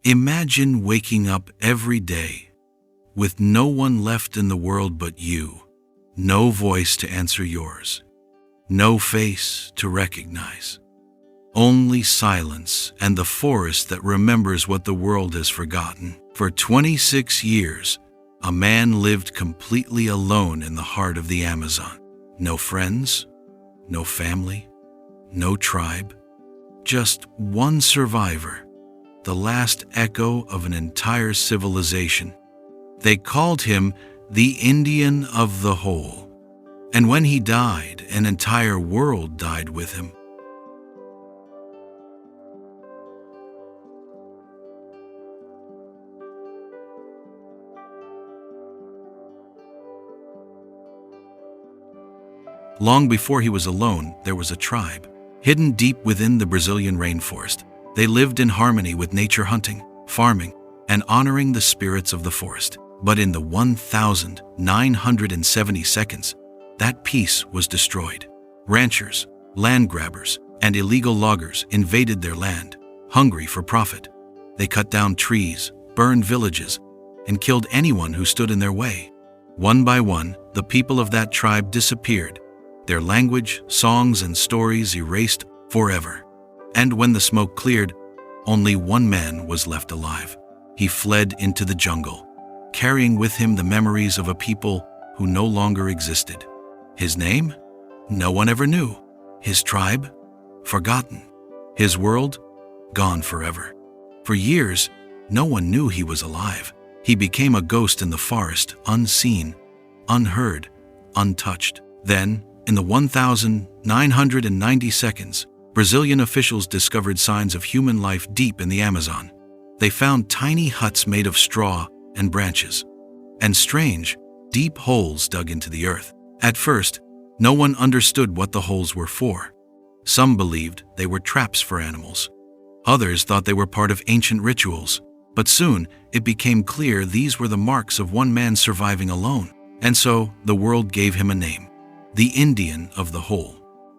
Imagine waking up every day with no one left in the world but you, no voice to answer yours, no face to recognize, only silence and the forest that remembers what the world has forgotten. For 26 years, a man lived completely alone in the heart of the Amazon. No friends, no family, no tribe, just one survivor, the last echo of an entire civilization. They called him the Indian of the Hole. And when he died, an entire world died with him. Long before he was alone, there was a tribe, hidden deep within the Brazilian rainforest. They lived in harmony with nature, hunting, farming, and honoring the spirits of the forest. But in the 1,970 seconds, that peace was destroyed. Ranchers, land grabbers, and illegal loggers invaded their land, hungry for profit. They cut down trees, burned villages, and killed anyone who stood in their way. One by one, the people of that tribe disappeared, their language, songs, and stories erased forever. And when the smoke cleared, only one man was left alive. He fled into the jungle, carrying with him the memories of a people who no longer existed. His name? No one ever knew. His tribe? Forgotten. His world? Gone forever. For years, no one knew he was alive. He became a ghost in the forest, unseen, unheard, untouched. Then, in the 1,990 seconds, Brazilian officials discovered signs of human life deep in the Amazon. They found tiny huts made of straw and branches, and strange, deep holes dug into the earth. At first, no one understood what the holes were for. Some believed they were traps for animals. Others thought they were part of ancient rituals. But soon, it became clear these were the marks of one man surviving alone. And so, the world gave him a name: the Indian of the Hole.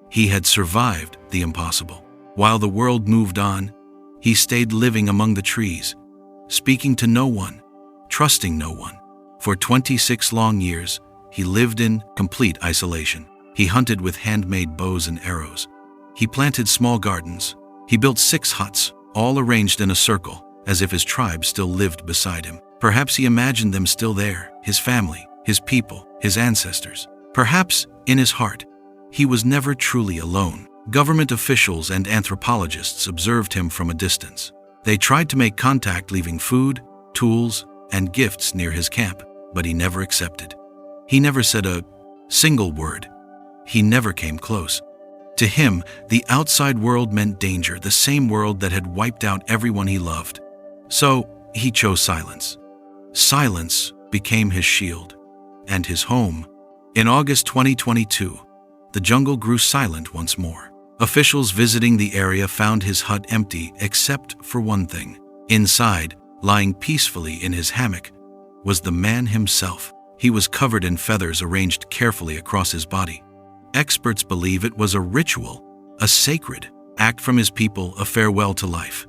He had survived the impossible. While the world moved on, he stayed living among the trees, speaking to no one, trusting no one. For 26 long years, he lived in complete isolation. He hunted with handmade bows and arrows. He planted small gardens. He built 6 huts, all arranged in a circle, as if his tribe still lived beside him. Perhaps he imagined them still there, his family, his people, his ancestors. Perhaps, in his heart, he was never truly alone. Government officials and anthropologists observed him from a distance. They tried to make contact, leaving food, tools, and gifts near his camp, but he never accepted. He never said a single word. He never came close. To him, the outside world meant danger, the same world that had wiped out everyone he loved. So, he chose silence. Silence became his shield and his home. In August 2022, the jungle grew silent once more. Officials visiting the area found his hut empty except for one thing. Inside, lying peacefully in his hammock, was the man himself. He was covered in feathers arranged carefully across his body. Experts believe it was a ritual, a sacred act from his people, a farewell to life,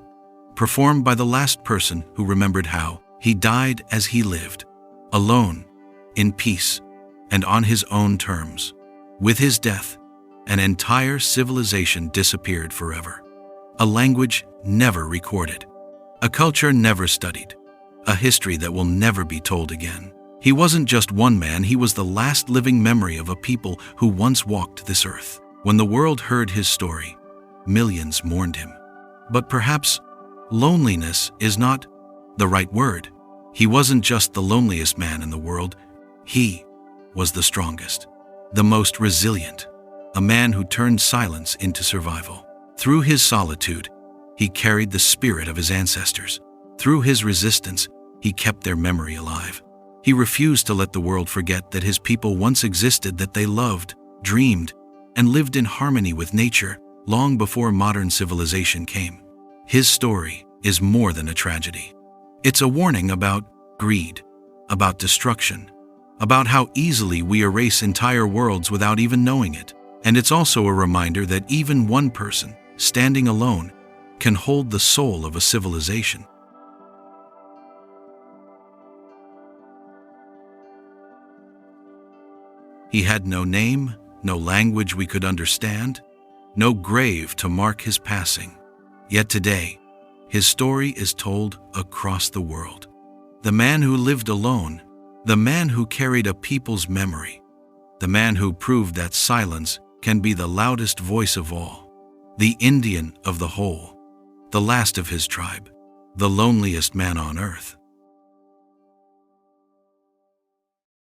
performed by the last person who remembered how he died as he lived, alone, in peace, and on his own terms. With his death, an entire civilization disappeared forever. A language never recorded, a culture never studied, a history that will never be told again. He wasn't just one man, he was the last living memory of a people who once walked this earth. When the world heard his story, millions mourned him. But perhaps loneliness is not the right word. He wasn't just the loneliest man in the world, he was the strongest, the most resilient, a man who turned silence into survival. Through his solitude, he carried the spirit of his ancestors. Through his resistance, he kept their memory alive. He refused to let the world forget that his people once existed, that they loved, dreamed, and lived in harmony with nature long before modern civilization came. His story is more than a tragedy. It's a warning about greed, about destruction, about how easily we erase entire worlds without even knowing it. And it's also a reminder that even one person, standing alone, can hold the soul of a civilization. He had no name, no language we could understand, no grave to mark his passing. Yet today, his story is told across the world. The man who lived alone, the man who carried a people's memory, the man who proved that silence can be the loudest voice of all, the Indian of the whole, the last of his tribe, the loneliest man on earth.